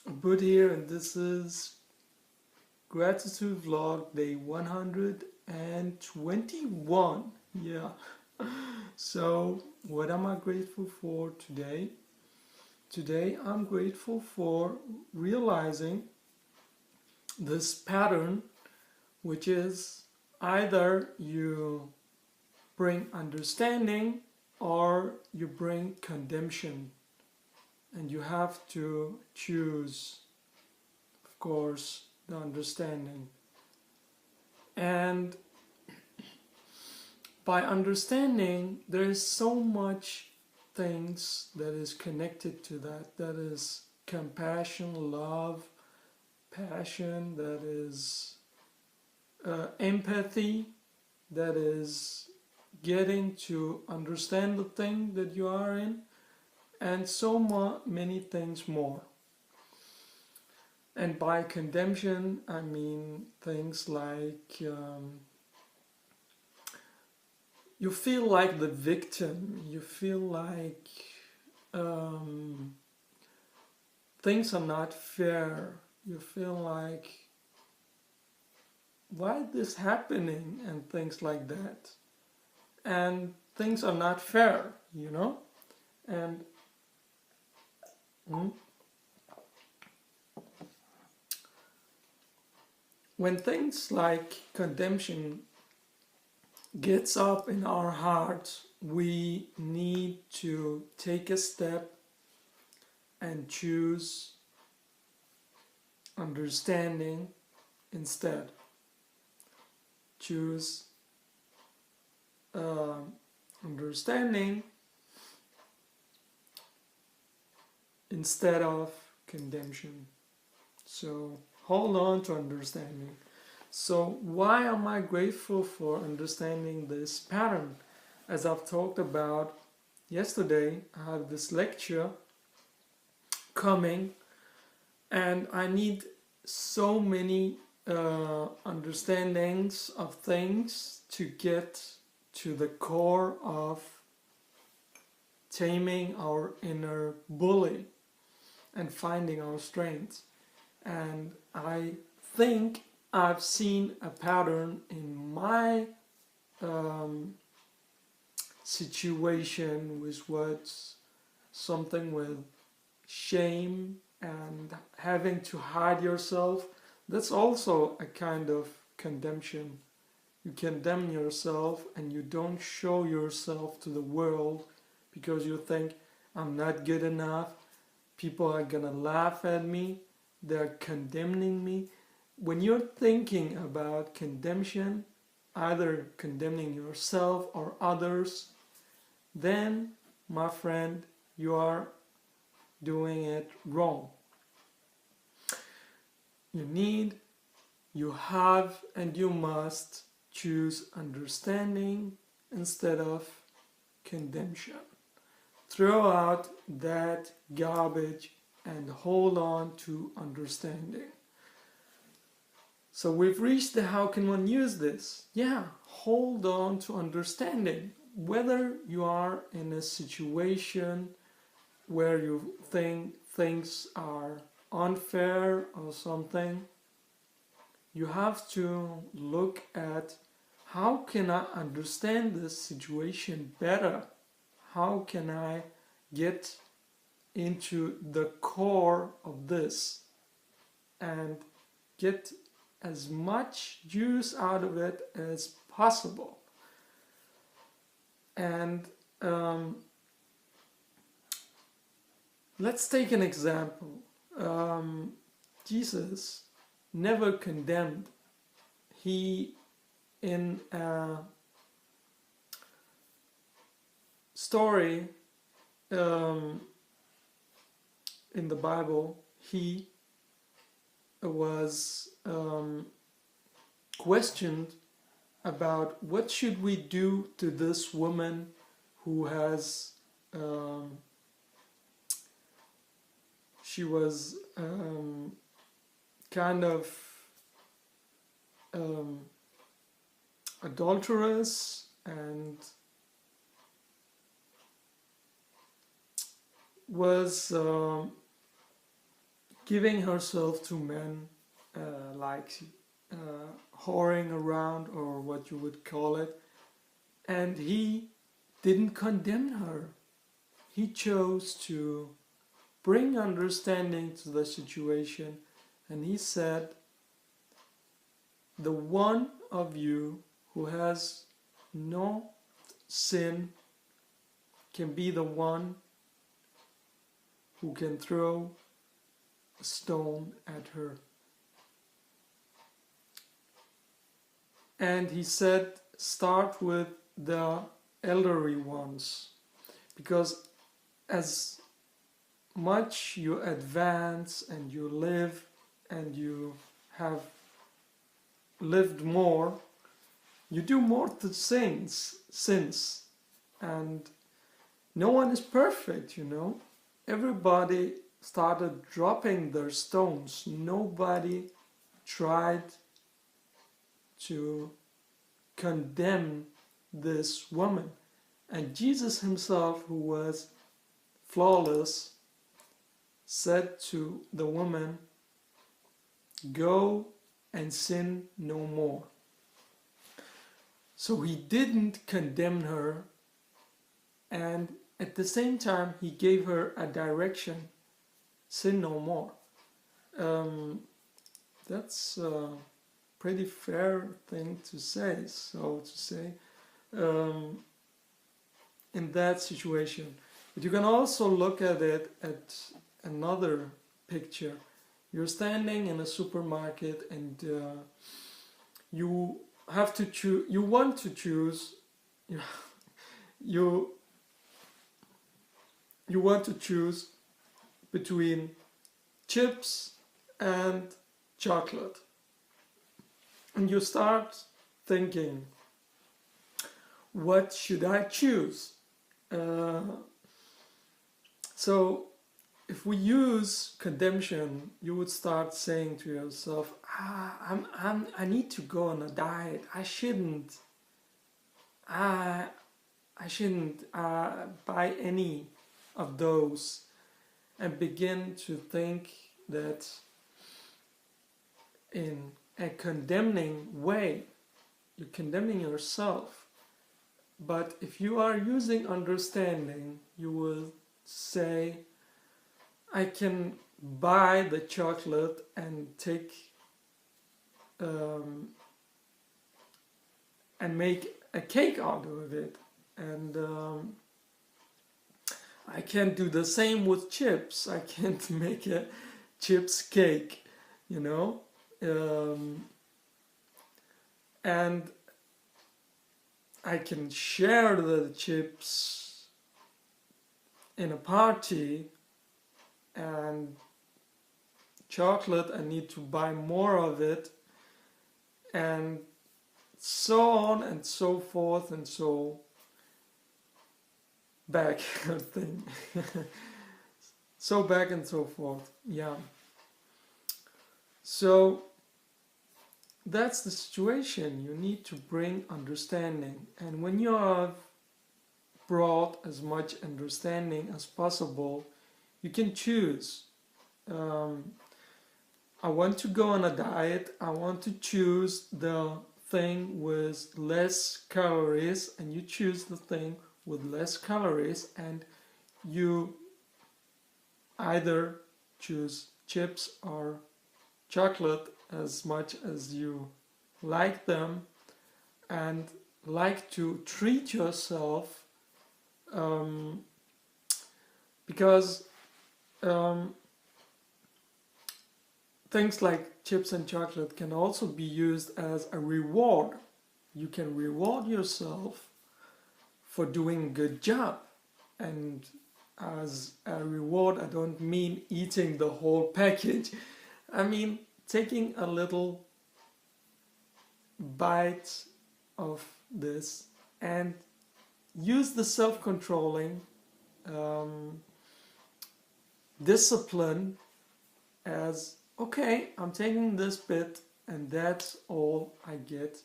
Bud here, and this is Gratitude Vlog Day 121. Yeah. So, what am I grateful for today? Today, I'm grateful for realizing this pattern, which is either you bring understanding or you bring condemnation, and you have to choose, of course, the understanding. And by understanding, there is so much things that is connected to that. That is compassion, love, passion, that is empathy, that is getting to understand the thing that you are in, and so many things more. And by condemnation, I mean things like you feel like the victim, you feel like things are not fair, you feel like why is this happening, and things like that. And things are not fair, you know? And when things like condemnation gets up in our heart, we need to take a step and choose understanding instead. Choose understanding instead of condemnation. So hold on to understanding. So why am I grateful for understanding this pattern? As I've talked about yesterday, I have this lecture coming, and I need so many understandings of things to get to the core of taming our inner bully and finding our strengths. And I think I've seen a pattern in my situation, which was something with shame and having to hide yourself. That's also a kind of condemnation. You condemn yourself and you don't show yourself to the world because you think, I'm not good enough, people are gonna laugh at me, they're condemning me. When you're thinking about condemnation, either condemning yourself or others, then, my friend, you are doing it wrong. You need, you have, and you must choose understanding instead of condemnation. Throw out that garbage and hold on to understanding. So we've reached the how can one use this? Yeah, hold on to understanding. Whether you are in a situation where you think things are unfair or something, you have to look at how can I understand this situation better? How can I get into the core of this and get as much juice out of it as possible? And let's take an example. Jesus never condemned. He, in a story in the Bible, he was questioned about what should we do to this woman who has she was kind of adulterous and was giving herself to men, like whoring around, or what you would call it. And he didn't condemn her. He chose to bring understanding to the situation, and he said, the one of you who has no sin can be the one who can throw a stone at her. And he said, start with the elderly ones, because as much you advance and you live and you have lived more, you do more sins, and no one is perfect, you know. Everybody started dropping their stones. Nobody tried to condemn this woman. And Jesus himself, who was flawless, said to the woman, go and sin no more. So he didn't condemn her, and at the same time he gave her a direction: sin no more. That's a pretty fair thing to say, so to say, in that situation. But you can also look at it at another picture. You're standing in a supermarket, and you have to choose. You want to choose. You want to choose between chips and chocolate, and you start thinking, what should I choose? So if we use condemnation, you would start saying to yourself, I need to go on a diet. I shouldn't buy any of those, and begin to think that in a condemning way. You're condemning yourself. But if you are using understanding, you will say, I can buy the chocolate and take and make a cake out of it, and I can do the same with chips. I can't make a chips cake, you know, and I can share the chips in a party, and chocolate, I need to buy more of it, and so on and so forth, and so back thing. So back and so forth. Yeah. So that's the situation. You need to bring understanding, and when you have brought as much understanding as possible, you can choose. I want to go on a diet. I want to choose the thing with less calories, and you choose the thing with less calories, and you either choose chips or chocolate as much as you like them, and like to treat yourself, because things like chips and chocolate can also be used as a reward. You can reward yourself for doing a good job, and as a reward, I don't mean eating the whole package. I mean taking a little bite of this, and use the self-controlling discipline as, okay, I'm taking this bit, and that's all I get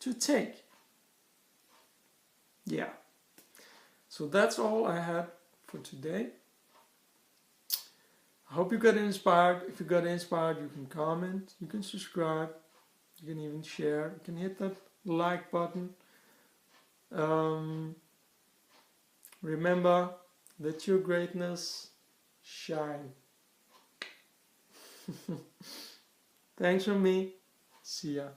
to take. Yeah. So that's all I had for today. I hope you got inspired. If you got inspired, you can comment, you can subscribe, you can even share, you can hit that like button. Remember, let your greatness shine. Thanks from me. See ya.